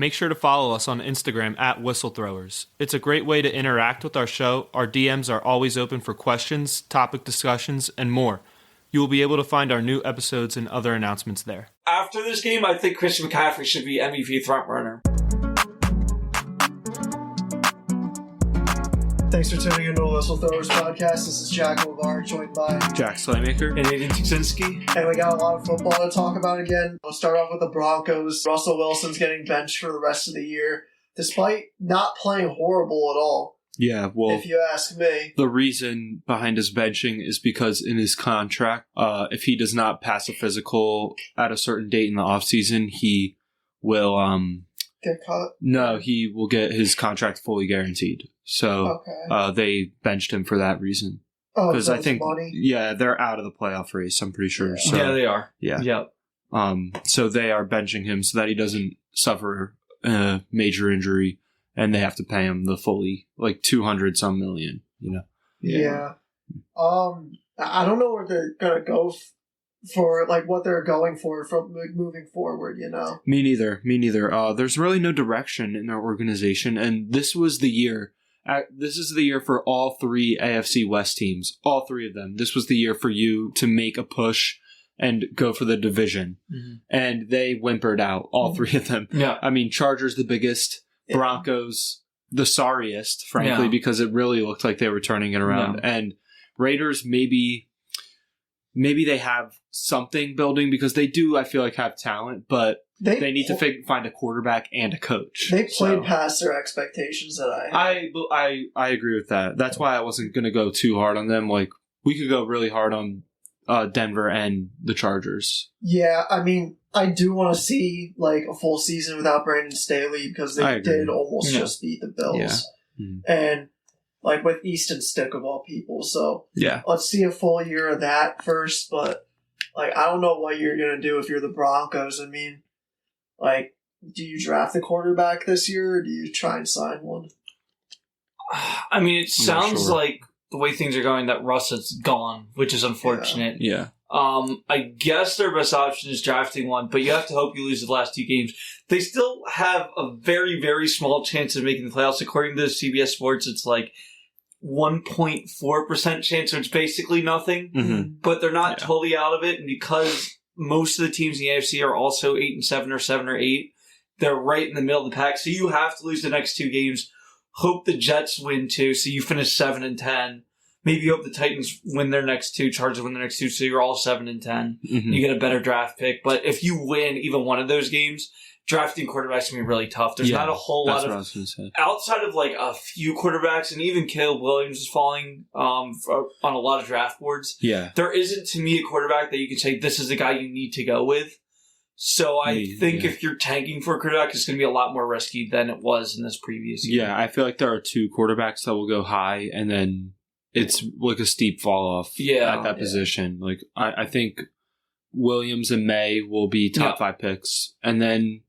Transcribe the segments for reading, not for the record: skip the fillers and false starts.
make sure to follow us on Instagram at Whistlethrowers. It's a great way to interact with our show. Our DMs are always open for questions, topic discussions, and more. You will be able to find our new episodes and other announcements there. After this game, I think Christian McCaffrey should be MVP frontrunner. Thanks for tuning into the Whistlethrowers podcast. This is Jack LeVar, joined by Jack Slaymaker and Aiden Tuczynski. And we got a lot of football to talk about again. We'll start off with the Broncos. Russell Wilson's getting benched for the rest of the year, despite not playing horrible at all. Yeah, well, if you ask me. The reason behind his benching is because in his contract, if he does not pass a physical at a certain date in the offseason, he will get cut? No, he will get his contract fully guaranteed. So they benched him for that reason. Oh, because I think money? Yeah, they're out of the playoff race, I'm pretty sure. Yeah, so, yeah they are. Yeah. Yep. So they are benching him so that he doesn't suffer a major injury. And they have to pay him the fully, like 200-some million, you know? Yeah. I don't know where they're going to go for, like, what they're going for from moving forward, you know? Me neither. There's really no direction in our organization, and this was the year. This is the year for all three AFC West teams, all three of them. This was the year for you to make a push and go for the division. Mm-hmm. And they whimpered out, all three of them. Yeah. I mean, Chargers the biggest. Broncos, the sorriest, frankly, because it really looked like they were turning it around. Yeah. And Raiders, maybe they have something building because they do, I feel like, have talent, but they need to find a quarterback and a coach. They played past their expectations that I had. I agree with that. That's why I wasn't going to go too hard on them. Like, we could go really hard on Denver and the Chargers. Yeah, I mean, I do want to see like a full season without Brandon Staley because they did almost just beat the Bills. Yeah. Mm-hmm. And like with Easton Stick of all people. So let's see a full year of that first. But like, I don't know what you're going to do if you're the Broncos. I mean, like, do you draft a quarterback this year or do you try and sign one? I mean, it sounds like the way things are going that Russ is gone, which is unfortunate. Yeah. I guess their best option is drafting one, but you have to hope you lose the last two games. They still have a very, very small chance of making the playoffs. According to CBS Sports, it's like 1.4% chance, which is basically nothing. Mm-hmm. But they're not totally out of it, and because most of the teams in the AFC are also 8-7 or 7 or 8, they're right in the middle of the pack. So you have to lose the next two games. Hope the Jets win too, so you finish 7-10. Maybe you hope the Titans win their next two, Chargers win their next two, so you're all 7-10. Mm-hmm. You get a better draft pick. But if you win even one of those games, drafting quarterbacks can be really tough. There's not a whole lot of outside of like a few quarterbacks, and even Caleb Williams is falling on a lot of draft boards. Yeah, there isn't to me a quarterback that you can say this is the guy you need to go with. So I think if you're tanking for a quarterback, it's going to be a lot more risky than it was in this previous year. Yeah, I feel like there are two quarterbacks that will go high, and then it's like a steep fall off at that position. Like I think Williams and May will be top 5 picks, and then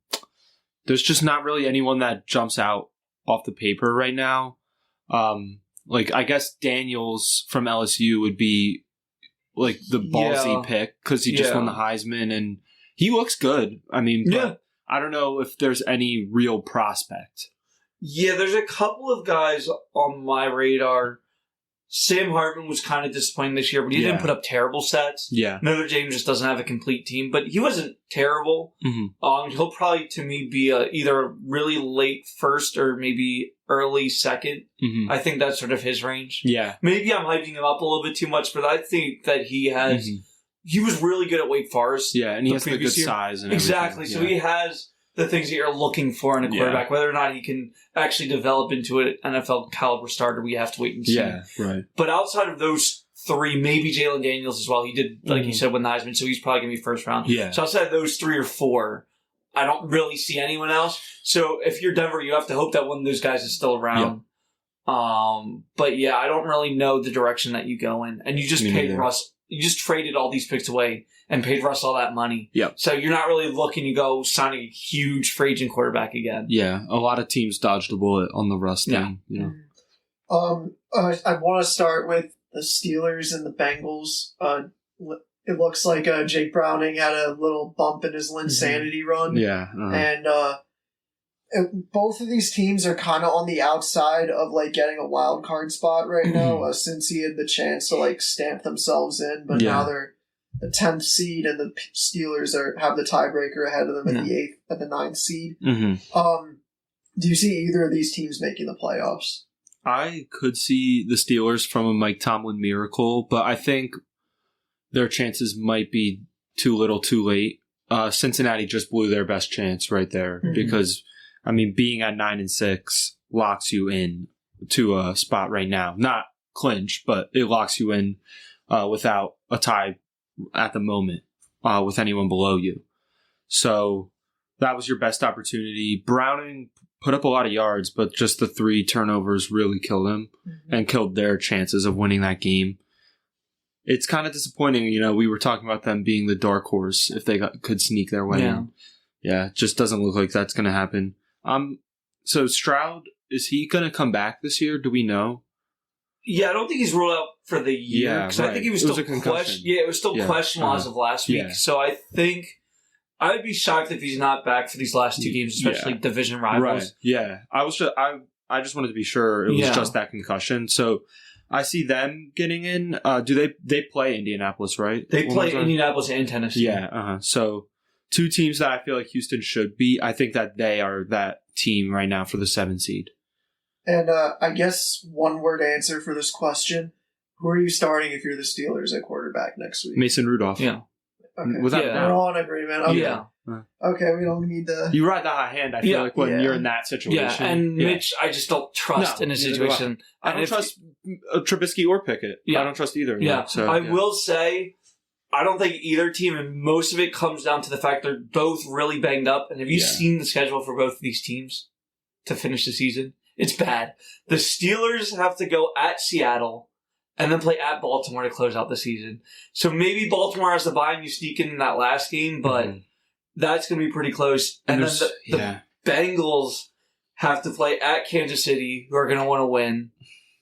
there's just not really anyone that jumps out off the paper right now. Like I guess Daniels from LSU would be like the ballsy pick because he just won the Heisman and he looks good. I mean, but I don't know if there's any real prospect. Yeah, there's a couple of guys on my radar. Sam Hartman was kind of disappointing this year, but he didn't put up terrible stats. Yeah. Notre Dame just doesn't have a complete team, but he wasn't terrible. Mm-hmm. He'll probably, to me, be either a really late first or maybe early second. Mm-hmm. I think that's sort of his range. Yeah. Maybe I'm hyping him up a little bit too much, but I think that he has... Mm-hmm. He was really good at Wake Forest. Yeah, and he has the good size and exactly. everything. So he has the things that you're looking for in a quarterback. Whether or not he can actually develop into an NFL caliber starter, we have to wait and see. Yeah, right. But outside of those three, maybe Jalen Daniels as well. He did, like you said, win the Heisman, so he's probably going to be first round. Yeah. So outside of those 3 or 4, I don't really see anyone else. So if you're Denver, you have to hope that one of those guys is still around. But yeah, I don't really know the direction that you go in. And you just paid Russ. You just traded all these picks away and paid Russ all that money. Yep. So you're not really looking to go signing a huge free agent quarterback again. Yeah, a lot of teams dodged a bullet on the Russ thing. You know. I want to start with the Steelers and the Bengals. It looks like Jake Browning had a little bump in his Linsanity run. Yeah. And both of these teams are kind of on the outside of like getting a wild card spot right now. Since he had the chance to like stamp themselves in, but now they're the 10th seed, and the Steelers have the tiebreaker ahead of them at the 9th seed. Do you see either of these teams making the playoffs? I could see the Steelers from a Mike Tomlin miracle, but I think their chances might be too little too late. Cincinnati just blew their best chance right there because, I mean, being at 9-6 locks you in to a spot right now. Not clinch, but it locks you in without a tie at the moment with anyone below you. So that was your best opportunity. Browning put up a lot of yards, but just the 3 turnovers really killed him and killed their chances of winning that game. It's kind of disappointing. You know, we were talking about them being the dark horse if they could sneak their way in. Yeah, it just doesn't look like that's going to happen. So Stroud, is he going to come back this year? Do we know? Yeah, I don't think he's ruled out for the year because I think he was still questionable. Yeah, it was still questionable as of last week. So I think I would be shocked if he's not back for these last 2 games, especially division rivals. Right. Yeah, I just wanted to be sure it was just that concussion. So I see them getting in. Do they play Indianapolis, right? They play Indianapolis and Tennessee. Yeah. So 2 teams that I feel like Houston should be. I think that they are that team right now for the 7 seed. And I guess one word answer for this question: who are you starting if you're the Steelers at quarterback next week? Mason Rudolph. Yeah. Okay. We're all in agreement. Okay. Yeah. Okay, we don't need the... You ride the hot hand, I feel like, when you're in that situation. Yeah, and Mitch, I just don't trust in a situation. I don't trust Trubisky or Pickett. I don't trust either of them. So, I will say, I don't think either team, and most of it comes down to the fact they're both really banged up. And have you seen the schedule for both of these teams to finish the season? It's bad. The Steelers have to go at Seattle and then play at Baltimore to close out the season. So maybe Baltimore has the bye and you sneak in that last game, but that's going to be pretty close. And then the Bengals have to play at Kansas City, who are going to want to win,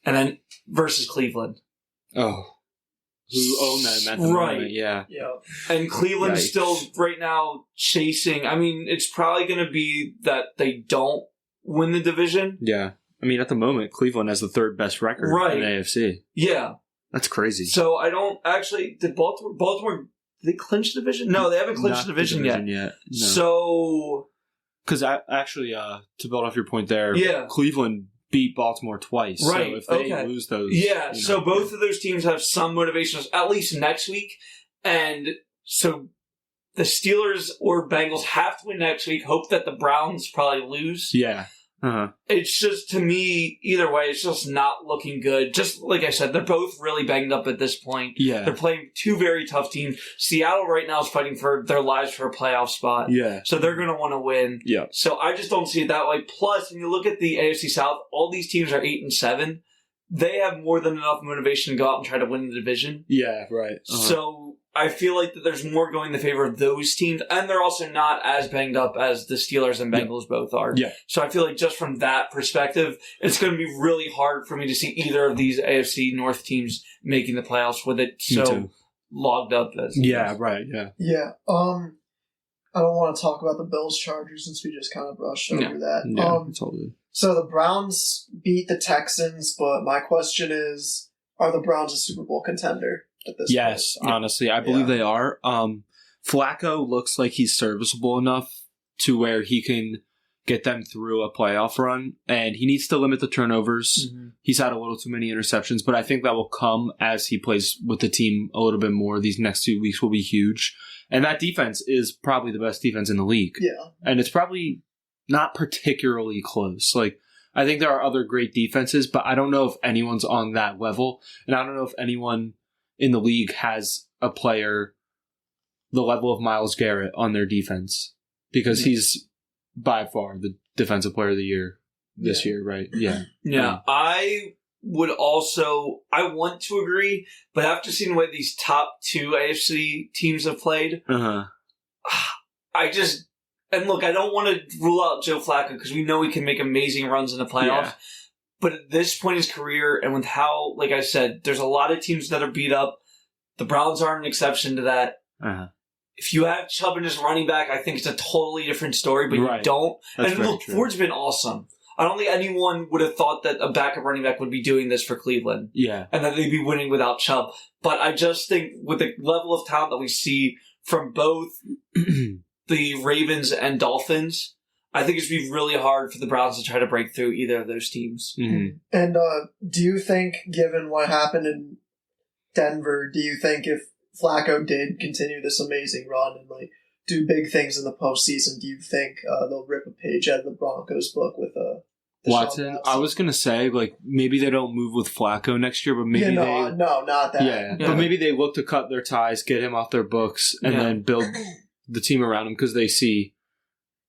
and then versus Cleveland. Oh. Who own them at the moment, yeah. And Cleveland is still right now chasing. I mean, it's probably going to be that they don't win the division. Yeah. I mean, at the moment, Cleveland has the 3rd best record in the AFC. Yeah. That's crazy. So I don't actually... Did Baltimore... Did they clinch the division? No, they haven't clinched the division yet. No. So... Because actually, to build off your point there, Cleveland beat Baltimore twice. Right. So if they lose those... Yeah, so both of those teams have some motivation, at least next week. And so the Steelers or Bengals have to win next week. Hope that the Browns probably lose. Yeah. It's just, to me, either way, it's just not looking good. Just like I said, they're both really banged up at this point. Yeah. They're playing 2 very tough teams. Seattle right now is fighting for their lives for a playoff spot. Yeah. So they're going to want to win. Yeah. So I just don't see it that way. Plus, when you look at the AFC South, all these teams are 8-7. They have more than enough motivation to go out and try to win the division. Yeah, right. So I feel like that there's more going in the favor of those teams, and they're also not as banged up as the Steelers and Bengals both are. Yeah. So I feel like just from that perspective, it's going to be really hard for me to see either of these AFC North teams making the playoffs with it so logged up as it is. Right, yeah. Yeah. I don't want to talk about the Bills-Chargers since we just kind of brushed over that. Yeah, totally. So the Browns beat the Texans, but my question is, are the Browns a Super Bowl contender at this point? Yes, honestly. I believe they are. Flacco looks like he's serviceable enough to where he can get them through a playoff run, and he needs to limit the turnovers. He's had a little too many interceptions, but I think that will come as he plays with the team a little bit more. These next 2 weeks will be huge. And that defense is probably the best defense in the league. Yeah. And it's probably not particularly close. Like, I think there are other great defenses, but I don't know if anyone's on that level. And I don't know if anyone in the league has a player the level of Myles Garrett on their defense. Because he's by far the defensive player of the year this year, right? Yeah. Yeah. I would also, I want to agree, but after seeing the way these top 2 AFC teams have played, I just, and look, I don't want to rule out Joe Flacco because we know he can make amazing runs in the playoffs, but at this point in his career and with how, like I said, there's a lot of teams that are beat up. The Browns aren't an exception to that. If you have Chubb in his running back, I think it's a totally different story, but you don't. That's and look, Ford's been awesome. I don't think anyone would have thought that a backup running back would be doing this for Cleveland. Yeah. And that they'd be winning without Chubb. But I just think with the level of talent that we see from both the Ravens and Dolphins, I think it's going to be really hard for the Browns to try to break through either of those teams. Mm-hmm. And do you think, given what happened in Denver, do you think if Flacco did continue this amazing run and like do big things in the postseason, do you think they'll rip a page out of the Broncos book with Watson? I was gonna say like maybe they don't move with Flacco next year, but maybe no, not that. Yeah, but maybe they look to cut their ties, get him off their books, and then build the team around him because they see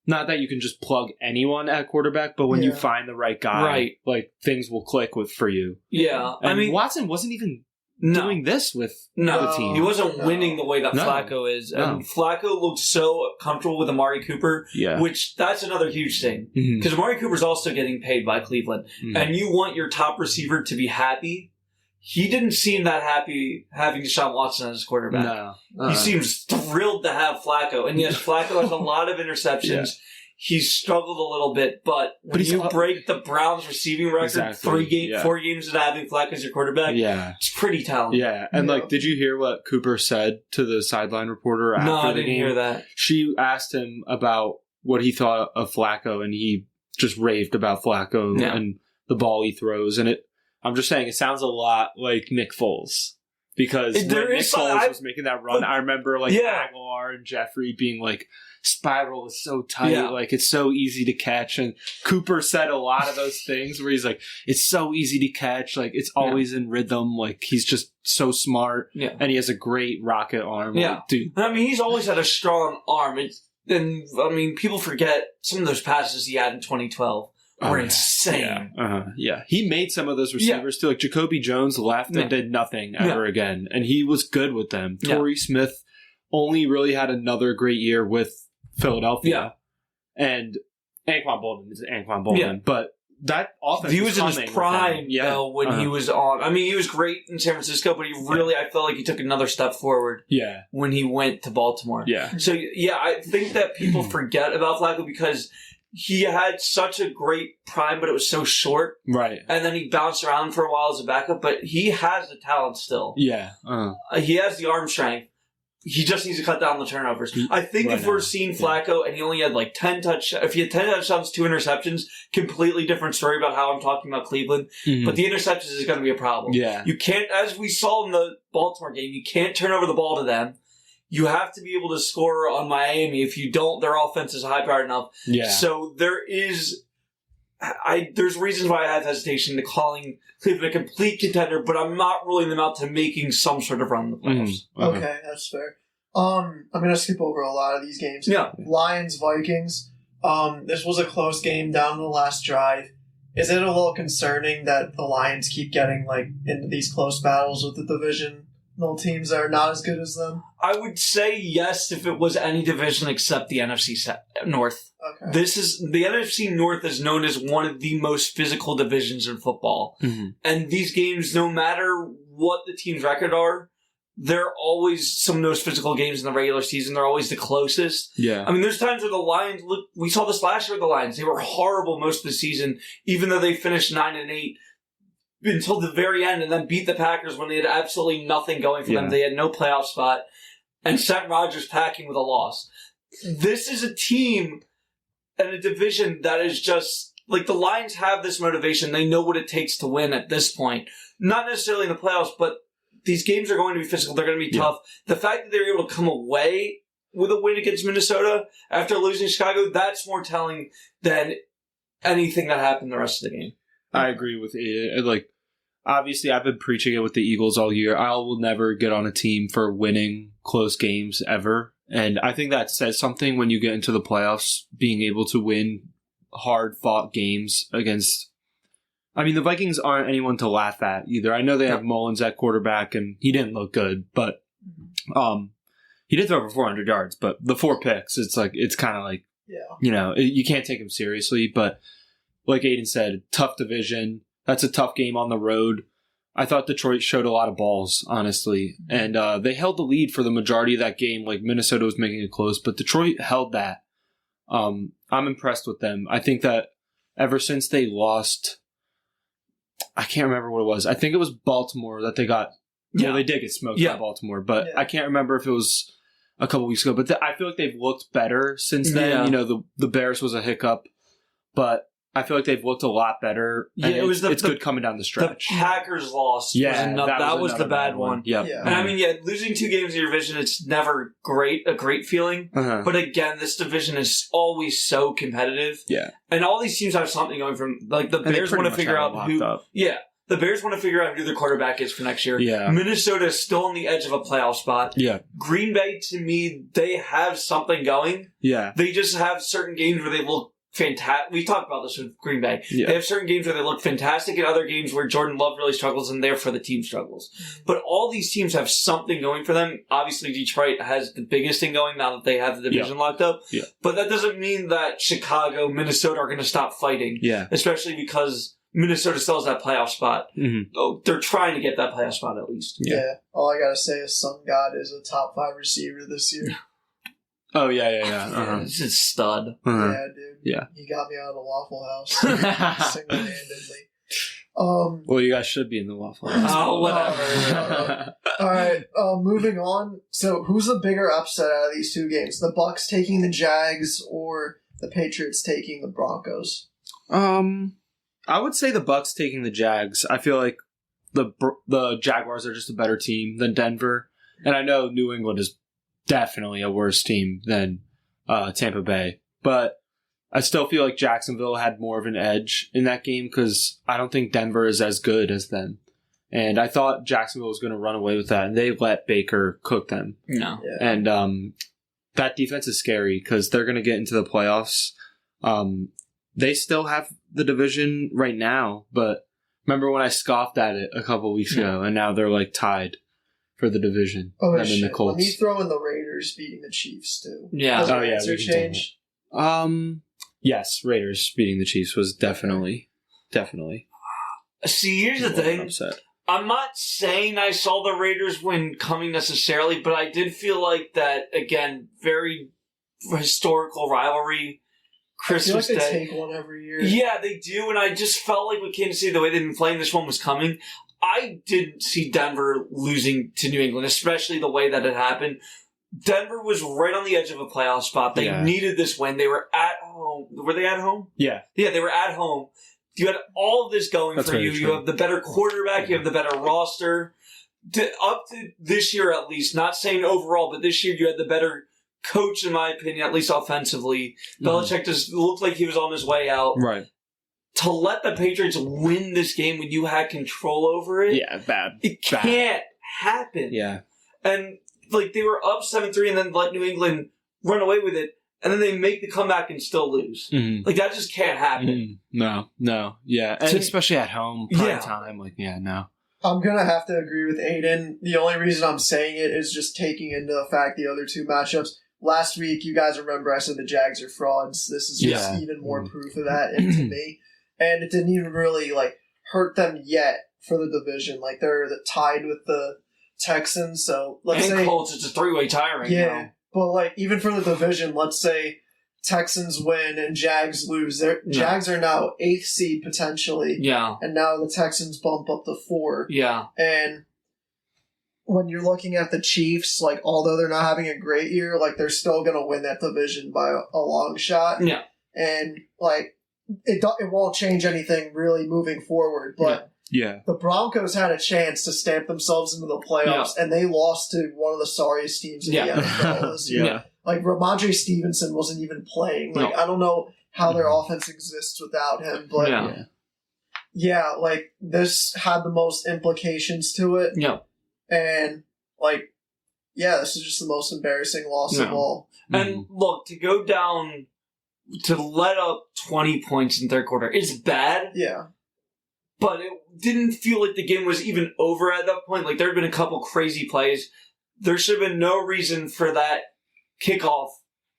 not that you can just plug anyone at quarterback, but when you find the right guy, like things will click for you. Yeah, and I mean Watson wasn't even doing this with the team. He wasn't winning the way that Flacco is. And Flacco looked so comfortable with Amari Cooper, which that's another huge thing. Because Amari Cooper's also getting paid by Cleveland. And you want your top receiver to be happy. He didn't seem that happy having Deshaun Watson as his quarterback. No. He seems thrilled to have Flacco. And yes, Flacco has a lot of interceptions. He's struggled a little bit, but when you break the Browns receiving record 4 games into having Flacco as your quarterback, it's pretty talented. Yeah, and like, did you hear what Cooper said to the sideline reporter after the game? No, I didn't hear that. She asked him about what he thought of Flacco, and he just raved about Flacco and the ball he throws. And I'm just saying, it sounds a lot like Nick Foles. Because when Nick Foles was making that run, I remember like Aguilar and Jeffrey being like, spiral is so tight, like it's so easy to catch. And Cooper said a lot of those things where he's like, it's so easy to catch, like it's always in rhythm, like he's just so smart, and he has a great rocket arm. Like, dude. I mean, he's always had a strong arm. People forget some of those passes he had in 2012. Were insane. He made some of those receivers too. Like Jacoby Jones left and did nothing ever again, and he was good with them. Torrey Smith only really had another great year with Philadelphia, and Anquan Boldin is Anquan Boldin, but that offense he was in his prime when he was on. I mean, he was great in San Francisco, but he really I felt like he took another step forward. When he went to Baltimore. So I think that people forget about Flacco because he had such a great prime, but it was so short. Right. And then he bounced around for a while as a backup, but he has the talent still. He has the arm strength. He just needs to cut down the turnovers. I think if we're seeing Flacco and he only had like 10 if he had 10 touchdowns, 2 interceptions, completely different story about how I'm talking about Cleveland. But the interceptions is going to be a problem. You can't, as we saw in the Baltimore game, you can't turn over the ball to them. You have to be able to score on Miami. If you don't, their offense is high-powered enough. So there's reasons why I have hesitation to calling Cleveland a complete contender, but I'm not ruling them out to making some sort of run in the playoffs. Okay, that's fair. I'm going to skip over a lot of these games. Lions, Vikings. This was a close game down the last drive. Is it a little concerning that the Lions keep getting like into these close battles with the divisional teams that are not as good as them? I would say yes if it was any division except the NFC North. Okay. The NFC North is known as one of the most physical divisions in football. And these games, no matter what the team's record are, they're always some of those physical games in the regular season. They're always the closest. I mean, there's times where the Lions, we saw this last year with the Lions. They were horrible most of the season, even though they finished 9-8. Until the very end, and then beat the Packers when they had absolutely nothing going for them. They had no playoff spot, and sent Rodgers packing with a loss. This is a team and a division that is just, like, the Lions have this motivation. They know what it takes to win at this point. Not necessarily in the playoffs, but these games are going to be physical. They're going to be tough. The fact that they were able to come away with a win against Minnesota after losing to Chicago, that's more telling than anything that happened the rest of the game. I agree with it. Like, obviously, I've been preaching it with the Eagles all year. I will never get on a team for winning close games ever. And I think that says something when you get into the playoffs, being able to win hard-fought games against... I mean, the Vikings aren't anyone to laugh at either. I know they have Mullins at quarterback, and he didn't look good, but he did throw for 400 yards. But the 4 picks, it's kind of like, you can't take him seriously, but... Like Aiden said, tough division. That's a tough game on the road. I thought Detroit showed a lot of balls, honestly. And they held the lead for the majority of that game. Like, Minnesota was making it close, but Detroit held that. I'm impressed with them. I think that ever since they lost, I can't remember what it was. I think it was Baltimore that they got. Yeah, well, they did get smoked by Baltimore, but I can't remember if it was a couple weeks ago. But I feel like they've looked better since then. Yeah. You know, the Bears was a hiccup, but I feel like they've looked a lot better. Yeah, it's good coming down the stretch. The Packers loss. Yeah, that was the bad one. Yep. Yeah. And I mean, losing 2 games in your division, it's never a great feeling. Uh-huh. But again, this division is always so competitive. Yeah. And all these teams have something going from, like, the Bears want to figure out who. Yeah. The Bears want to figure out who their quarterback is for next year. Yeah. Minnesota is still on the edge of a playoff spot. Yeah. Green Bay, to me, they have something going. Yeah. They just have certain games where they look fantastic. We talked about this with Green Bay. Yeah. They have certain games where they look fantastic and other games where Jordan Love really struggles and therefore the team struggles. But all these teams have something going for them. Obviously, Detroit has the biggest thing going now that they have the division locked up. Yeah. But that doesn't mean that Chicago, Minnesota are going to stop fighting. Yeah. Especially because Minnesota still has that playoff spot. Mm-hmm. Oh, they're trying to get that playoff spot at least. Yeah. All I got to say is Sun God is a top 5 receiver this year. Oh, yeah. Uh-huh. He's a stud. Uh-huh. Yeah, dude. Yeah. He got me out of the Waffle House single-handedly. Well, you guys should be in the Waffle House. Oh, whatever. All right, moving on. So, who's the bigger upset out of these 2 games? The Bucs taking the Jags or the Patriots taking the Broncos? I would say the Bucs taking the Jags. I feel like the Jaguars are just a better team than Denver, and I know New England is definitely a worse team than Tampa Bay, but I still feel like Jacksonville had more of an edge in that game because I don't think Denver is as good as them. And I thought Jacksonville was going to run away with that, and they let Baker cook them. No. Yeah. And that defense is scary because they're going to get into the playoffs. They still have the division right now, but remember when I scoffed at it a couple weeks ago, and now they're like tied for the division. Oh, them shit. And the Colts. Let me throw in the Raiders beating the Chiefs, too. Yeah. Does Oh, yeah. answer change? Yes, Raiders beating the Chiefs was definitely. See, here's the thing. Upset. I'm not saying I saw the Raiders win coming necessarily, but I did feel like that, again, very historical rivalry. Christmas Day. Day. They take one every year. Yeah, they do, and I just felt like with Kansas City, the way they've been playing, this one was coming. I didn't see Denver losing to New England, especially the way that it happened. Denver was right on the edge of a playoff spot. They needed this win. They were at home. Were they at home? Yeah. Yeah, they were at home. You had all of this going for you. True. You have the better quarterback. You have the better roster. Up to this year, at least, not saying overall, but this year you had the better coach, in my opinion, at least offensively. Belichick just looked like he was on his way out. Right. To let the Patriots win this game when you had control over it. Yeah, bad. It can't happen. Yeah. And, like, they were up 7-3 and then let New England run away with it. And then they make the comeback and still lose. Mm-hmm. Like, that just can't happen. Mm-hmm. No. Yeah. And especially at home, prime time. Like, no. I'm going to have to agree with Aiden. The only reason I'm saying it is just taking into the fact the other 2 matchups. Last week, you guys remember I said the Jags are frauds. This is just even more proof of that to me. And it didn't even really, hurt them yet for the division. Like, they're tied with the Texans, so let's say... Colts, it's a 3-way tie right now. But, even for the division, let's say Texans win and Jags lose. Jags are now 8th seed, potentially. Yeah. And now the Texans bump up to 4. Yeah. And when you're looking at the Chiefs, although they're not having a great year, they're still going to win that division by a long shot. Yeah. And, it won't change anything really moving forward, but the Broncos had a chance to stamp themselves into the playoffs, and they lost to one of the sorriest teams in the NFL this year. Ramondre Stevenson wasn't even playing. I don't know how their offense exists without him, but this had the most implications to it. Yeah. And, this is just the most embarrassing loss of all. And look, to go down, to let up 20 points in third quarter, it's bad. Yeah. But it didn't feel like the game was even over at that point. There had been a couple crazy plays. There should have been no reason for that kickoff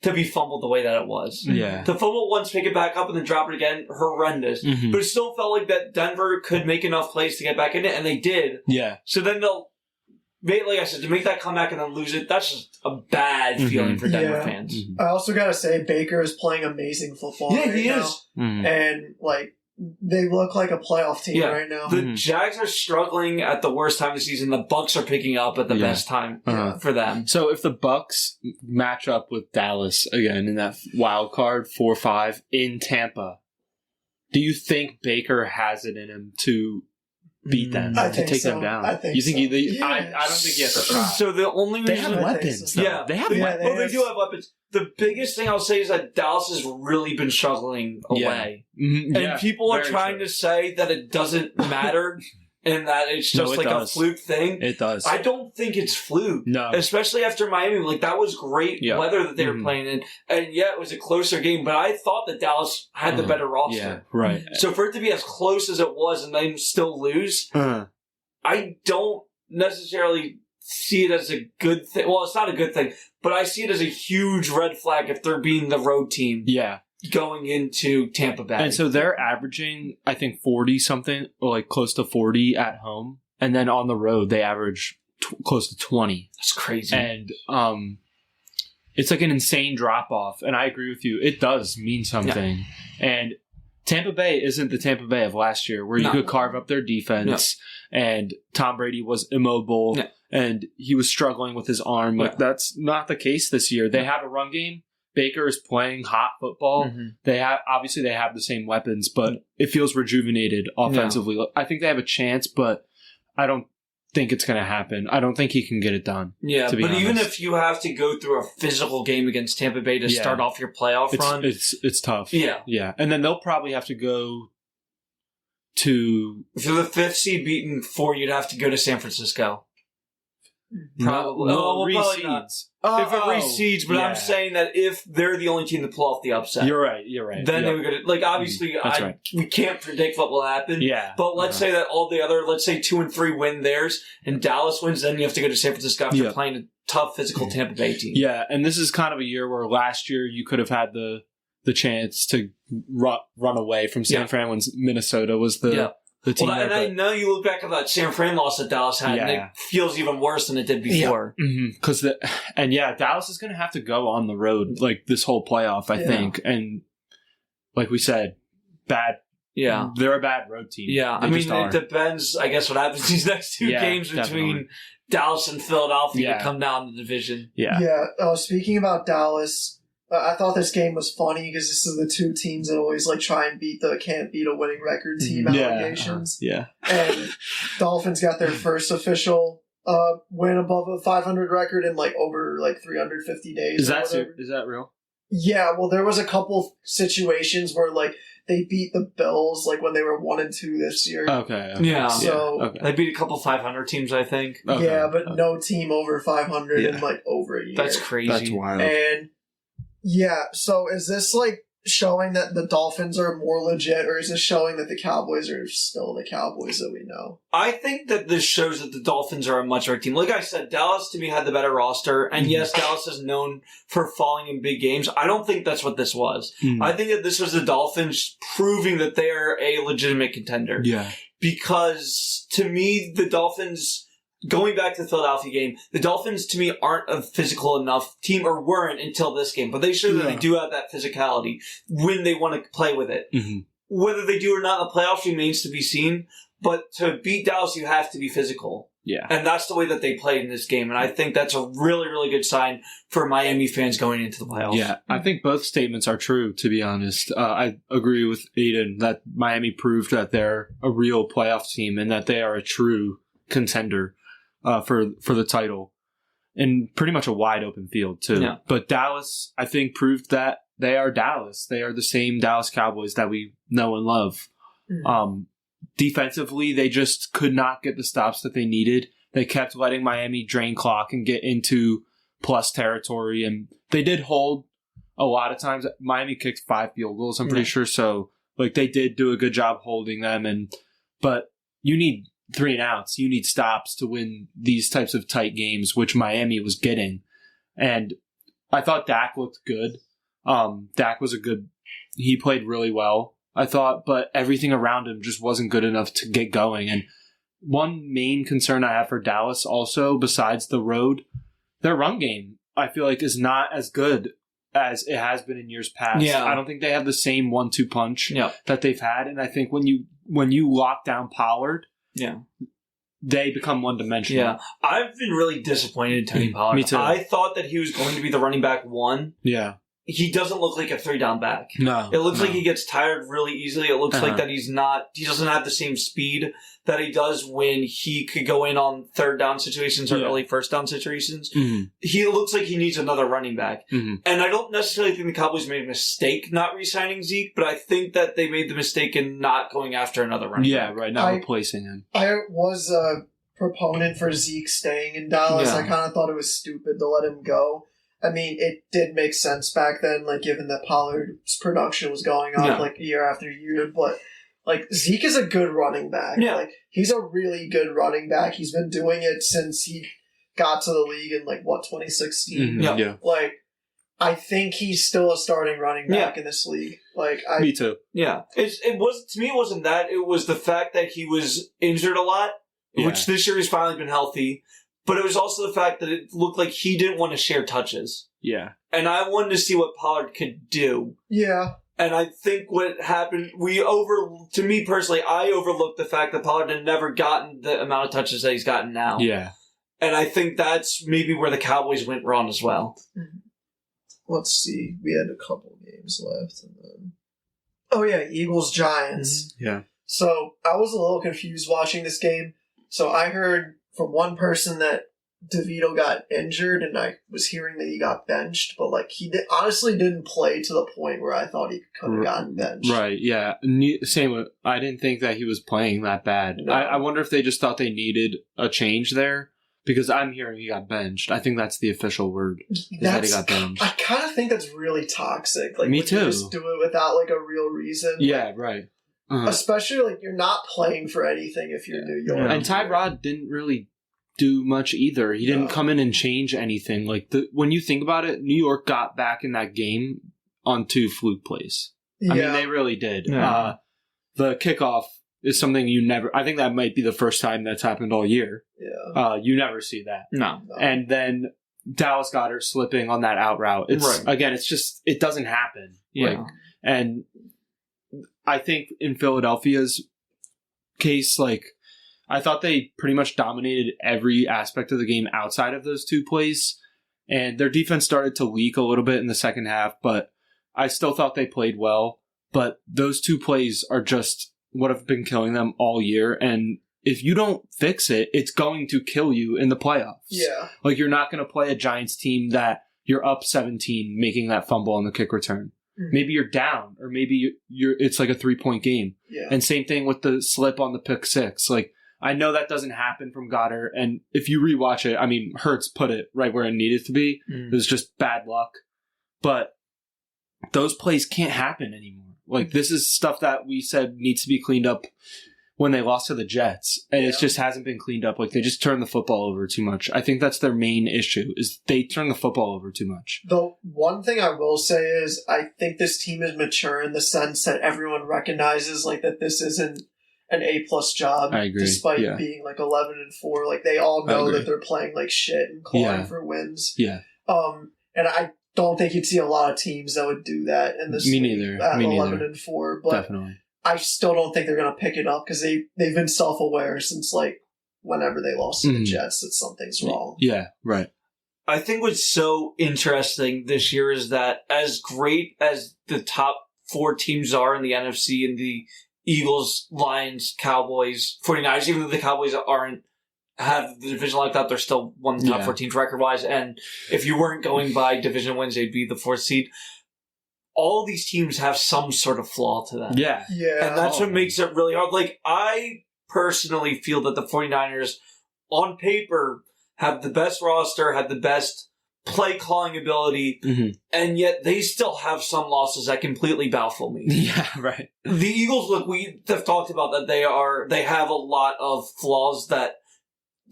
to be fumbled the way that it was. Yeah. To fumble once, pick it back up, and then drop it again, horrendous. Mm-hmm. But it still felt like that Denver could make enough plays to get back in it, and they did. Yeah. So then like I said, to make that comeback and then lose it, that's just a bad feeling for Denver fans. Mm-hmm. I also gotta say, Baker is playing amazing football. Yeah, right he now. is. Mm-hmm. And, like, they look like a playoff team right now. The Jags are struggling at the worst time of the season. The Bucs are picking up at the best time for them. So if the Bucs match up with Dallas again in that wild card 4-5 in Tampa, do you think Baker has it in him to beat them, to take them down? I think you think so. I don't think he has a try. So the only reason they have weapons. so. Yeah, they have weapons. Well, they do have weapons. The biggest thing I'll say is that Dallas has really been struggling away. Mm-hmm. And people are trying to say that it doesn't matter and that it's just a fluke thing. It does. I don't think it's fluke. No. Especially after Miami. Like, that was great weather that they were playing in. And it was a closer game, but I thought that Dallas had the better roster. Yeah, right. So for it to be as close as it was and then still lose, I don't necessarily see it as a good thing. Well, it's not a good thing, but I see it as a huge red flag if they're being the road team. Yeah. Going into Tampa Bay. And so they're averaging, I think, 40 something, or like close to 40 at home. And then on the road, they average close to 20. That's crazy. And it's like an insane drop off. And I agree with you. It does mean something. Yeah. And Tampa Bay isn't the Tampa Bay of last year where you could carve up their defense and Tom Brady was immobile and he was struggling with his arm. Like, that's not the case this year. They have a run game. Baker is playing hot football. Mm-hmm. They have the same weapons, but it feels rejuvenated offensively. Yeah. I think they have a chance, but I don't think it's going to happen. I don't think he can get it done. Yeah, but honest. Even if you have to go through a physical game against Tampa Bay to start off your playoff run, it's tough. Yeah, and then they'll probably have to go to if you're the 5th seed beaten 4, you'd have to go to San Francisco. Probably. Probably not. If it reseeds, but I'm saying that if they're the only team to pull off the upset. You're right. Then they would go to, like, obviously, we can't predict what will happen. Yeah. But let's say that all the other, let's say 2 and 3 win theirs, and Dallas wins, then you have to go to San Francisco after playing a tough physical Tampa Bay team. Yeah, and this is kind of a year where last year you could have had the chance to run away from San Fran when Minnesota was the team. Well, and I know you look back at that San Fran loss that Dallas had, and it feels even worse than it did before. Yeah. Dallas is going to have to go on the road like this whole playoff, I think. And like we said, they're a bad road team. Yeah, I mean, it depends, I guess, what happens these next 2 games between Dallas and Philadelphia to come down the division. Yeah. Speaking about Dallas, I thought this game was funny because this is the 2 teams that always like try and can't beat a winning record team allegations. And Dolphins got their first official win above a 500 record in like over like 350 days. Is that real? Yeah, well, there was a couple situations where like they beat the Bills like when they were 1-2 this year. Okay. Yeah. So they beat a couple 500 teams, I think. Okay. Yeah, but no team over 500 in like over a year. That's crazy. That's wild. And so is this like showing that the Dolphins are more legit, or is this showing that the Cowboys are still the Cowboys that we know? I think that this shows that the Dolphins are a much better team. Like I said, Dallas to me had the better roster, and yes, Dallas is known for falling in big games. I don't think that's what this was. I think that this was the Dolphins proving that they are a legitimate contender. Yeah. Because to me, the Dolphins... Going back to the Philadelphia game, the Dolphins, to me, aren't a physical enough team, or weren't until this game. But they show that they do have that physicality when they want to play with it. Mm-hmm. Whether they do or not in the playoffs remains to be seen. But to beat Dallas, you have to be physical. Yeah. And that's the way that they played in this game. And I think that's a really, really good sign for Miami fans going into the playoffs. Yeah, I think both statements are true, to be honest. I agree with Aiden that Miami proved that they're a real playoff team and that they are a true contender. For the title, and pretty much a wide open field too. Yeah. But Dallas, I think, proved that they are Dallas. They are the same Dallas Cowboys that we know and love. Mm-hmm. Defensively, they just could not get the stops that they needed. They kept letting Miami drain clock and get into plus territory, and they did hold a lot of times. Miami kicked 5 field goals, I'm pretty sure. So, like, they did do a good job holding them, but you need 3 and outs. You need stops to win these types of tight games, which Miami was getting. And I thought Dak looked good. Dak was he played really well, I thought, but everything around him just wasn't good enough to get going. And one main concern I have for Dallas also, besides the road, their run game, I feel like, is not as good as it has been in years past. Yeah. I don't think they have the same 1-2 punch that they've had. And I think when you lock down Pollard, they become one-dimensional. Yeah. I've been really disappointed in Tony Pollard. Me too. I thought that he was going to be the running back 1. Yeah. He doesn't look like a 3-down back. No. It looks like he gets tired really easily. It looks like that he doesn't have the same speed that he does when he could go in on 3rd down situations or early 1st down situations. Mm-hmm. He looks like he needs another running back. Mm-hmm. And I don't necessarily think the Cowboys made a mistake not re-signing Zeke, but I think that they made the mistake in not going after another running back. Yeah, right. Not replacing him. I was a proponent for Zeke staying in Dallas. Yeah. I kind of thought it was stupid to let him go. I mean, it did make sense back then, like, given that Pollard's production was going up, like, year after year. But, like, Zeke is a good running back. Yeah. Like, he's a really good running back. He's been doing it since he got to the league in, 2016? Mm-hmm. Yeah. Like, I think he's still a starting running back in this league. Me too. Yeah. It wasn't that. It was the fact that he was injured a lot, which this year he's finally been healthy. But it was also the fact that it looked like he didn't want to share touches. Yeah. And I wanted to see what Pollard could do. Yeah. And I think what happened, to me personally, I overlooked the fact that Pollard had never gotten the amount of touches that he's gotten now. Yeah. And I think that's maybe where the Cowboys went wrong as well. Let's see. We had a couple games left. And then... Oh, yeah. Eagles-Giants. Mm-hmm. Yeah. So I was a little confused watching this game. So I heard from one person that DeVito got injured, and I was hearing that he got benched, but he honestly didn't play to the point where I thought he could have gotten benched. Right, yeah. Same with, I didn't think that he was playing that bad. No. I wonder if they just thought they needed a change there, because I'm hearing he got benched. I think that's the official word, that he got benched. I kind of think that's really toxic. Me too. You just do it without a real reason. Yeah, right. Especially you're not playing for anything if you're New York. And Tyrod didn't really do much either. He didn't come in and change anything. When you think about it, New York got back in that game on 2 fluke plays. I mean, they really did. Yeah. The kickoff is something I think that might be the first time that's happened all year. Yeah. You never see that. No. And then Dallas Goedert slipping on that out route. Again, it's just, it doesn't happen. Yeah. And I think in Philadelphia's case, I thought they pretty much dominated every aspect of the game outside of those 2 plays. And their defense started to leak a little bit in the second half, but I still thought they played well. But those 2 plays are just what have been killing them all year. And if you don't fix it, it's going to kill you in the playoffs. Yeah. You're not going to play a Giants team that you're up 17 making that fumble on the kick return. Maybe you're down, or maybe it's a 3-point game. Yeah. And same thing with the slip on the pick 6. I know that doesn't happen from Goddard, and if you rewatch it, I mean, Hurts put it right where it needed to be. It was just bad luck. But those plays can't happen anymore. This is stuff that we said needs to be cleaned up when they lost to the Jets, and it just hasn't been cleaned up. They just turn the football over too much. I think that's their main issue, is they turn the football over too much. The one thing I will say is I think this team is mature in the sense that everyone recognizes that this isn't an A-plus job. I agree. Despite being 11-4. They all know that they're playing shit and clawing for wins. Yeah. And I don't think you'd see a lot of teams that would do that in this league neither. At 11-4. But definitely. I still don't think they're going to pick it up because they've been self-aware since whenever they lost to the Jets that something's wrong. Yeah, right. I think what's so interesting this year is that as great as the top 4 teams are in the NFC and the Eagles, Lions, Cowboys, 49ers, even though the Cowboys have the division like that, they're still one of the top 4 teams record-wise. And if you weren't going by division wins, they'd be the 4th seed. All these teams have some sort of flaw to them. Yeah. Yeah. And that's what makes it really hard. I personally feel that the 49ers, on paper, have the best roster, have the best play calling ability, and yet they still have some losses that completely baffle me. Yeah, right. The Eagles, we have talked about that they have a lot of flaws that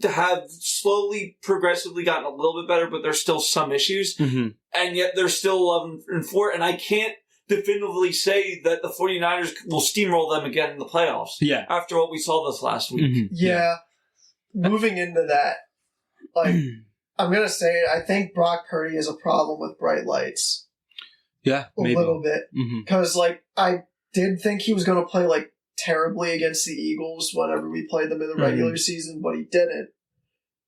have slowly, progressively gotten a little bit better, but there's still some issues. Mm-hmm. And yet they're still 11-4. And I can't definitively say that the 49ers will steamroll them again in the playoffs. Yeah. After what we saw this last week. Mm-hmm. Yeah. Moving into that, like, I'm going to say it, I think Brock Purdy is a problem with bright lights. Yeah, maybe. A little bit. Because, like, I did think he was going to play, like, terribly against the Eagles whenever we played them in the regular season, but he didn't.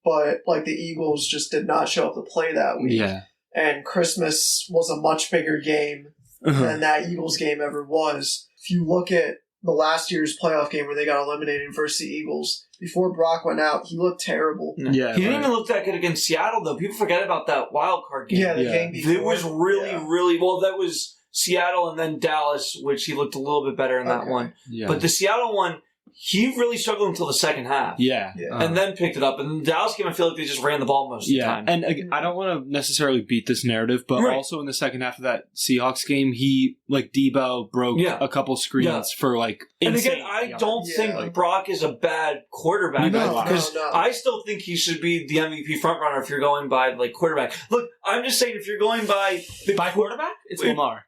But, like, the Eagles just did not show up to play that week. Yeah. And Christmas was a much bigger game than that Eagles game ever was. If you look at the last year's playoff game where they got eliminated versus the Eagles, before Brock went out, he looked terrible. Yeah, he didn't even look that good against Seattle, though. People forget about that wild card game. Yeah, the game before. It was really, well, that was Seattle and then Dallas, which he looked a little bit better in that one. Yeah. But the Seattle one, he really struggled until the second half. Yeah. And then picked it up. And the Dallas game, I feel like they just ran the ball most of the time. And I don't want to necessarily beat this narrative, but also in the second half of that Seahawks game, he, like, Debo broke a couple screens for, like, insane. And again, I don't think Brock is a bad quarterback. Because I still think he should be the MVP frontrunner if you're going by, like, quarterback. Look, I'm just saying if you're going by the quarterback, it's Lamar.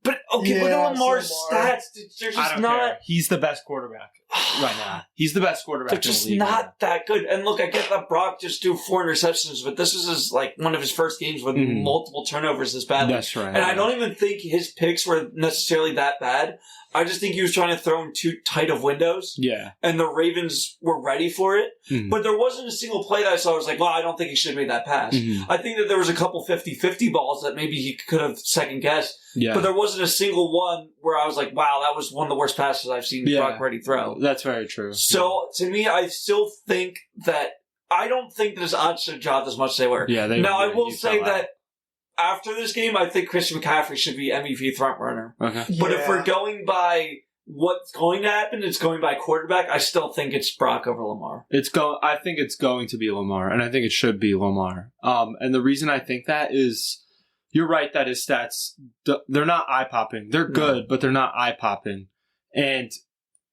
But, okay, look at Lamar's stats. They're just not... care. He's the best quarterback right now. He's the best quarterback They're just not that good. And look, I get that Brock just threw 4 interceptions, but this was one of his first games with multiple turnovers this badly. That's right. And I don't even think his picks were necessarily that bad. I just think he was trying to throw in too tight of windows. Yeah. And the Ravens were ready for it. But there wasn't a single play that I saw I was like, well, I don't think he should have made that pass. I think that there was a couple 50-50 balls that maybe he could have second-guessed. Yeah. But there wasn't a single one where I was like, wow, that was one of the worst passes I've seen Brock Purdy throw. That's very true. So, to me, I still think that I don't think that his odds should drop as much as they were. Yeah, now, I will say that after this game, I think Christian McCaffrey should be MVP frontrunner. Okay. But if we're going by what's going to happen, it's going by quarterback, I still think it's Brock over Lamar. I think it's going to be Lamar, and I think it should be Lamar. And the reason I think that is, you're right that his stats, they're not eye-popping. They're good, but they're not eye-popping. And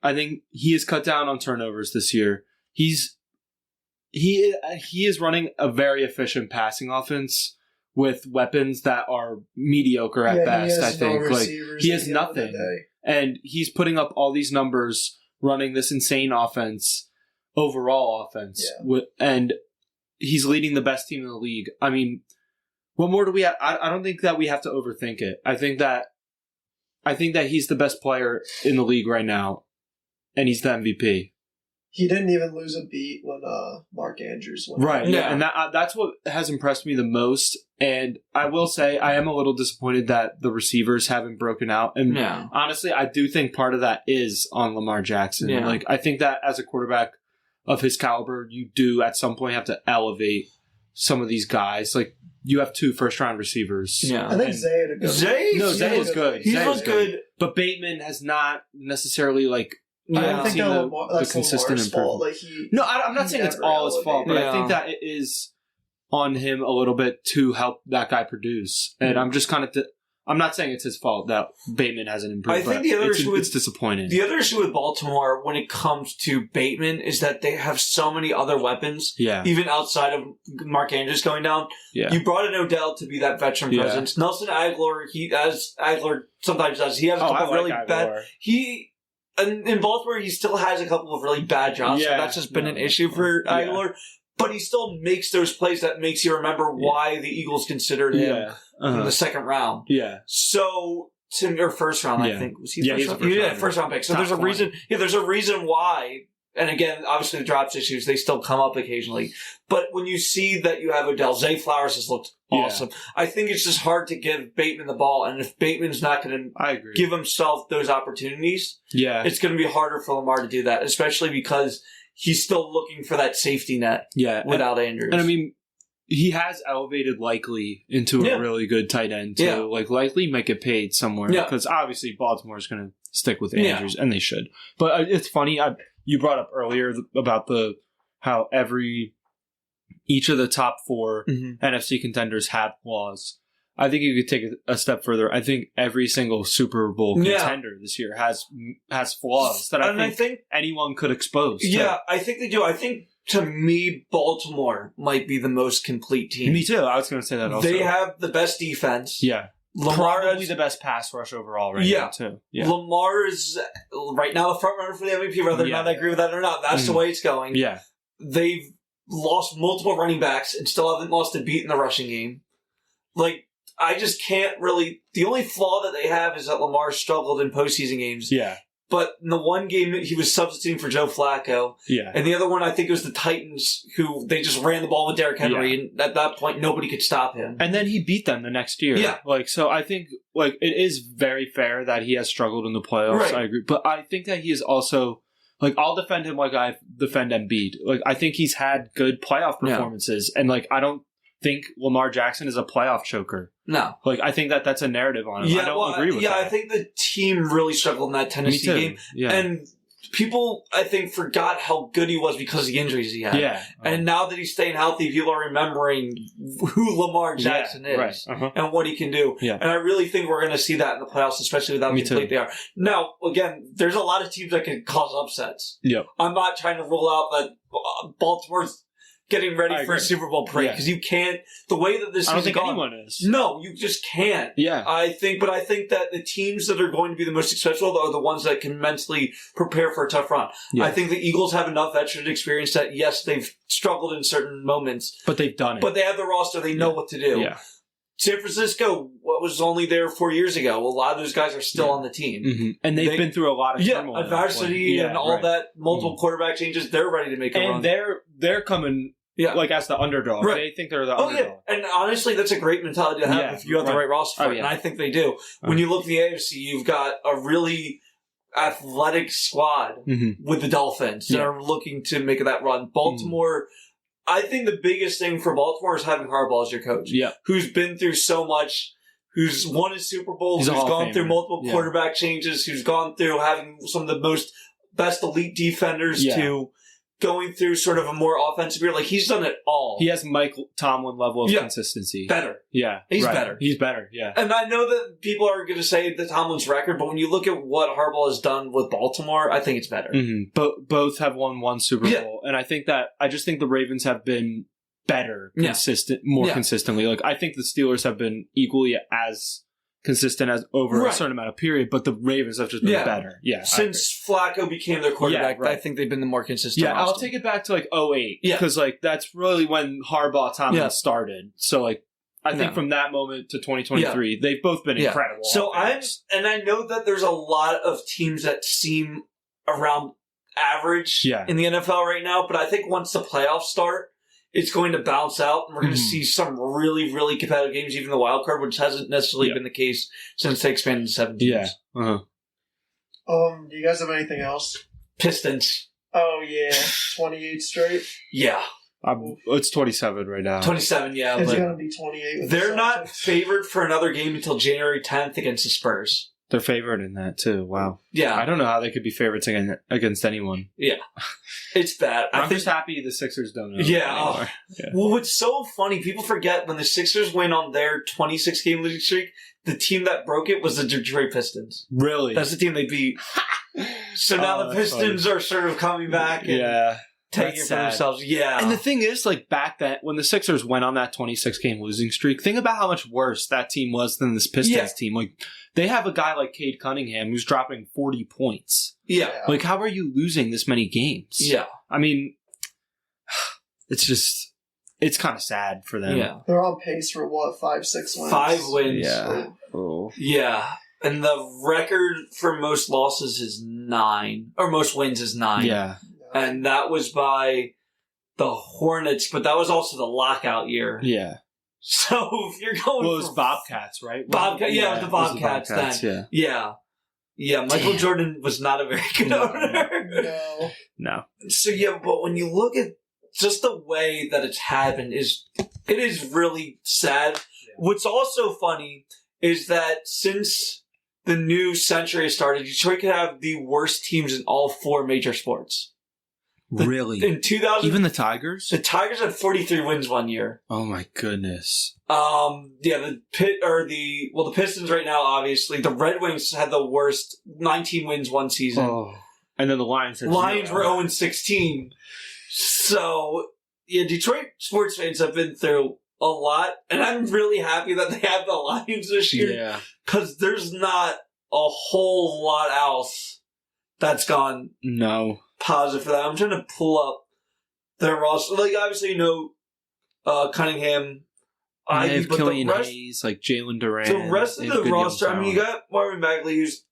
I think he has cut down on turnovers this year. He is running a very efficient passing offense with weapons that are mediocre at best. I think he has nothing, and he's putting up all these numbers, running this insane overall offense, and he's leading the best team in the league. I mean, what more do we have? I don't think that we have to overthink it. I think that he's the best player in the league right now, and he's the MVP. He didn't even lose a beat when Mark Andrews went. Right, yeah, and that's what has impressed me the most. And I will say I am a little disappointed that the receivers haven't broken out. And honestly, I do think part of that is on Lamar Jackson. Yeah. Like, I think that as a quarterback of his caliber, you do at some point have to elevate some of these guys. Like, you have 2 first-round receivers. Yeah, I think Zay had a good Zay is good. He was good. But Bateman has not necessarily, like, I don't think that's consistent improvement. Like I'm not saying it's all his fault, but I think that it is on him a little bit to help that guy produce. And I'm just kind of... I'm not saying it's his fault that Bateman hasn't improved. I think the other issue it's disappointing. The other issue with Baltimore when it comes to Bateman is that they have so many other weapons, even outside of Mark Andrews going down. Yeah. You brought in Odell to be that veteran presence. Nelson Aguilar, as Aguilar sometimes does, he has a couple really bad... In Baltimore, he still has a couple of really bad jobs, so that's just been an issue for Aguilar. But he still makes those plays that makes you remember why the Eagles considered him in the second round. Yeah. So, or first round, I think. Was he first round pick. So there's a reason. Yeah, there's a reason why. And again, obviously the drops issues, they still come up occasionally. But when you see that you have Odell, Zay Flowers has looked awesome. I think it's just hard to give Bateman the ball. And if Bateman's not going to give himself those opportunities, it's going to be harder for Lamar to do that, especially because he's still looking for that safety net without Andrews. And I mean, he has elevated Likely into a really good tight end, too. Yeah. Like, Likely might get paid somewhere. Because obviously Baltimore is going to stick with Andrews, and they should. But it's funny, you brought up earlier about how each of the top 4 NFC contenders have flaws. I think you could take it a step further. I think every single Super Bowl contender this year has flaws that I think anyone could expose. Yeah, I think they do. I think to me, Baltimore might be the most complete team. Me too. I was going to say that also. They have the best defense. Yeah. Lamar Probably the best pass rush overall now, too. Yeah. Lamar is right now the front runner for the MVP, whether or not I agree with that or not. That's the way it's going. Yeah. They've lost multiple running backs and still haven't lost a beat in the rushing game. Like, I just can't really... The only flaw that they have is that Lamar struggled in postseason games. Yeah. But in the one game, he was substituting for Joe Flacco. Yeah. And the other one, I think it was the Titans, who they just ran the ball with Derrick Henry. Yeah. And at that point, nobody could stop him. And then he beat them the next year. Yeah. So I think, it is very fair that he has struggled in the playoffs. Right. I agree. But I think that he is also, I'll defend him like I defend Embiid. I think he's had good playoff performances. Yeah. And, I don't think Lamar Jackson is a playoff choker. No. I think that's a narrative on him. I don't agree with that. Yeah, I think the team really struggled in that Tennessee game. Yeah. And people, I think, forgot how good he was because of the injuries he had. Yeah. And now that he's staying healthy, people are remembering who Lamar Jackson is and what he can do. Yeah. And I really think we're going to see that in the playoffs, especially with how complete they are. Now, again, there's a lot of teams that can cause upsets. Yeah. I'm not trying to rule out that Baltimore's getting ready for a Super Bowl break because you can't. The way that this I don't think gone, anyone is. No, you just can't. Yeah, I think that the teams that are going to be the most successful are the ones that can mentally prepare for a tough run. Yeah. I think the Eagles have enough veteran experience that yes, they've struggled in certain moments, but they've done it. But they have the roster; they know what to do. Yeah. San Francisco, what was only there 4 years ago, a lot of those guys are still on the team. Mm-hmm. And they've been through a lot of turmoil. Adversity and all that, multiple quarterback changes. They're ready to make a run. And they're coming. Yeah, as the underdog. Right. They think they're the underdog. Yeah. And honestly, that's a great mentality to have if you have the right roster for it. And I think they do. When you look at the AFC, you've got a really athletic squad with the Dolphins that are looking to make that run. Baltimore, I think the biggest thing for Baltimore is having Harbaugh as your coach. Yeah. Who's been through so much, who's won a Super Bowl, who's gone through multiple quarterback changes, who's gone through having some of the best elite defenders to going through sort of a more offensive year. He's done it all. He has Mike Tomlin level of consistency. Better. Yeah. He's better. He's better, yeah. And I know that people are going to say the Tomlin's record, but when you look at what Harbaugh has done with Baltimore, I think it's better. Mm-hmm. But both have won one Super Bowl. And I just think the Ravens have been better, more consistently. I think the Steelers have been equally as consistent as over a certain amount of period, but the Ravens have just been better. Yeah. Since Flacco became their quarterback, I think they've been the more consistent. Yeah, I'll take it back to 2008. Yeah. Because that's really when Harbaugh Tomlin started. So I think from that moment to 2023, they've both been incredible. So I know that there's a lot of teams that seem around average in the NFL right now, but I think once the playoffs start, it's going to bounce out, and we're going to see some really, really competitive games, even the wild card, which hasn't necessarily been the case since they expanded to 7 teams. Yeah. Uh-huh. Do you guys have anything else? Pistons. Oh, yeah. 28 straight? Yeah. It's 27 right now. 27, yeah. It's going to be 28. They're not favored for another game until January 10th against the Spurs. They're favored in that, too. Wow. Yeah. I don't know how they could be favorites against anyone. Yeah. It's bad. I'm just happy the Sixers don't know. Yeah. Well, what's so funny, people forget when the Sixers went on their 26-game losing streak, the team that broke it was the Detroit Pistons. Really? That's the team they beat. So now the Pistons are sort of coming back and taking it for themselves. Yeah. And the thing is, back then, when the Sixers went on that 26-game losing streak, think about how much worse that team was than this Pistons team. They have a guy like Cade Cunningham who's dropping 40 points. Yeah. How are you losing this many games? Yeah. I mean, it's kind of sad for them. Yeah. They're on pace for 5-6 wins? 5 wins. Yeah. Oh. Yeah. And the record for most losses is 9. Or most wins is 9. Yeah. And that was by the Hornets, but that was also the lockout year. Yeah. So if you're going, it was Bobcats, right? It was the Bobcats then. Yeah. Michael Jordan was not a very good owner. No. So but when you look at just the way that it's happened, it is really sad. Yeah. What's also funny is that since the new century started, Detroit could have the worst teams in all 4 major sports. Really? In 2000, even the Tigers? The Tigers had 43 wins one year. Oh my goodness. The Pistons right now, obviously. The Red Wings had the worst 19 wins one season. Oh. And then the Lions had Lions were 0-16. So, yeah, Detroit sports fans have been through a lot, and I'm really happy that they have the Lions this year. Because there's not a whole lot else that's gone positive for that. I'm trying to pull up their roster. Like, obviously, Cunningham. They have Killian Hayes, like Jalen Durant. The rest of the roster, I mean, you got Marvin Bagley, who's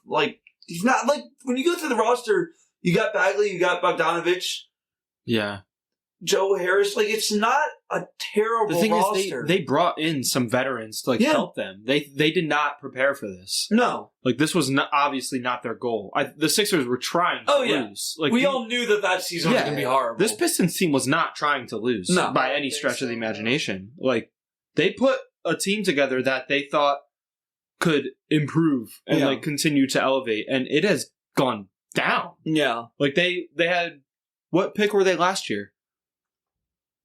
like, he's not like, when you go through the roster, you got Bagley, you got Bogdanovich. Yeah. Joe Harris, like, it's not a terrible roster. The thing is, they brought in some veterans to help them. They did not prepare for this. No. Like, this was obviously not their goal. The Sixers were trying to lose. Like, we all knew that season was going to be horrible. This Pistons team was not trying to lose by any stretch of the imagination. Like, they put a team together that they thought could improve and continue to elevate, and it has gone down. Yeah. Like, they had, what pick were they last year?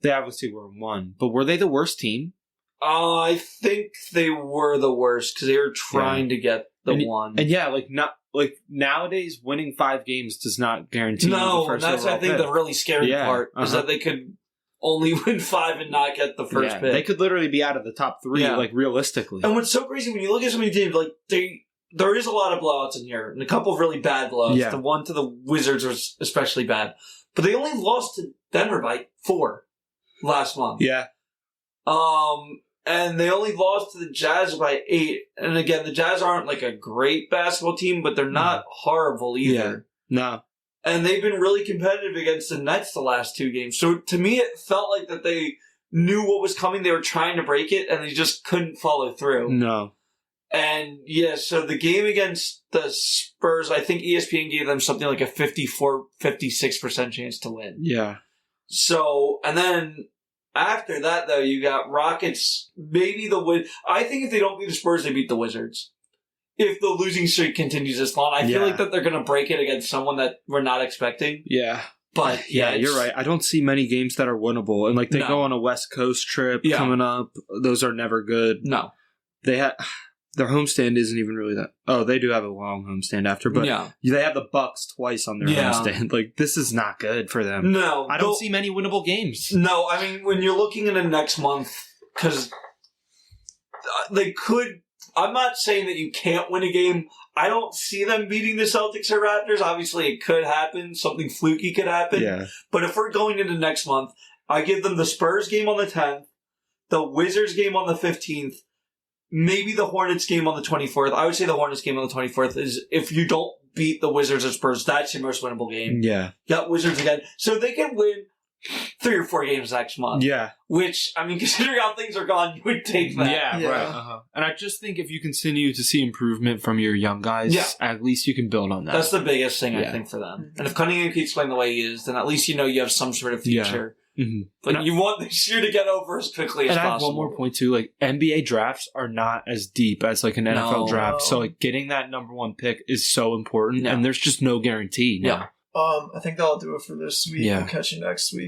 They obviously were 1, but were they the worst team? I think they were the worst because they were trying to get the 1. And nowadays, winning 5 games does not guarantee. No, and that's I think the really scary part is that they could only win 5 and not get the first pick. They could literally be out of the top 3, like realistically. And what's so crazy when you look at some of these teams, like there is a lot of blowouts in here, and a couple of really bad blowouts. Yeah. The one to the Wizards was especially bad, but they only lost to Denver by 4. Last month. Yeah. And they only lost to the Jazz by 8. And again, the Jazz aren't like a great basketball team, but they're not horrible either. Yeah. No. And they've been really competitive against the Nets the last 2 games. So to me, it felt like that they knew what was coming. They were trying to break it, and they just couldn't follow through. No. And so the game against the Spurs, I think ESPN gave them something like a 56% chance to win. Yeah. So, and then after that, though, you got Rockets, maybe the win. I think if they don't beat the Spurs, they beat the Wizards. If the losing streak continues this long, I feel like that they're going to break it against someone that we're not expecting. Yeah. But, you're right. I don't see many games that are winnable. And, they go on a West Coast trip coming up. Those are never good. No. They have... Their homestand isn't even really that... Oh, they do have a long homestand after, but they have the Bucks twice on their homestand. Like, this is not good for them. No. I don't see many winnable games. No, I mean, when you're looking into next month, because they could... I'm not saying that you can't win a game. I don't see them beating the Celtics or Raptors. Obviously, it could happen. Something fluky could happen. Yeah. But if we're going into next month, I give them the Spurs game on the 10th, the Wizards game on the 15th, maybe the Hornets game on the 24th. I would say the Hornets game on the 24th is if you don't beat the Wizards or Spurs, that's your most winnable game. Yeah. You got Wizards again. So they can win 3 or 4 games next month. Yeah. Which, I mean, considering how things are gone, you would take that. Yeah. Right. Uh-huh. And I just think if you continue to see improvement from your young guys, at least you can build on that. That's the biggest thing, I think, for them. And if Cunningham keeps playing the way he is, then at least you have some sort of future. Yeah. Mm-hmm. But you want this year to get over as quickly as possible. And I have one more point too. NBA drafts are not as deep as an NFL draft. So getting that number 1 pick is so important, and there's just no guarantee. Yeah. I think that'll do it for this week. We'll catch you next week.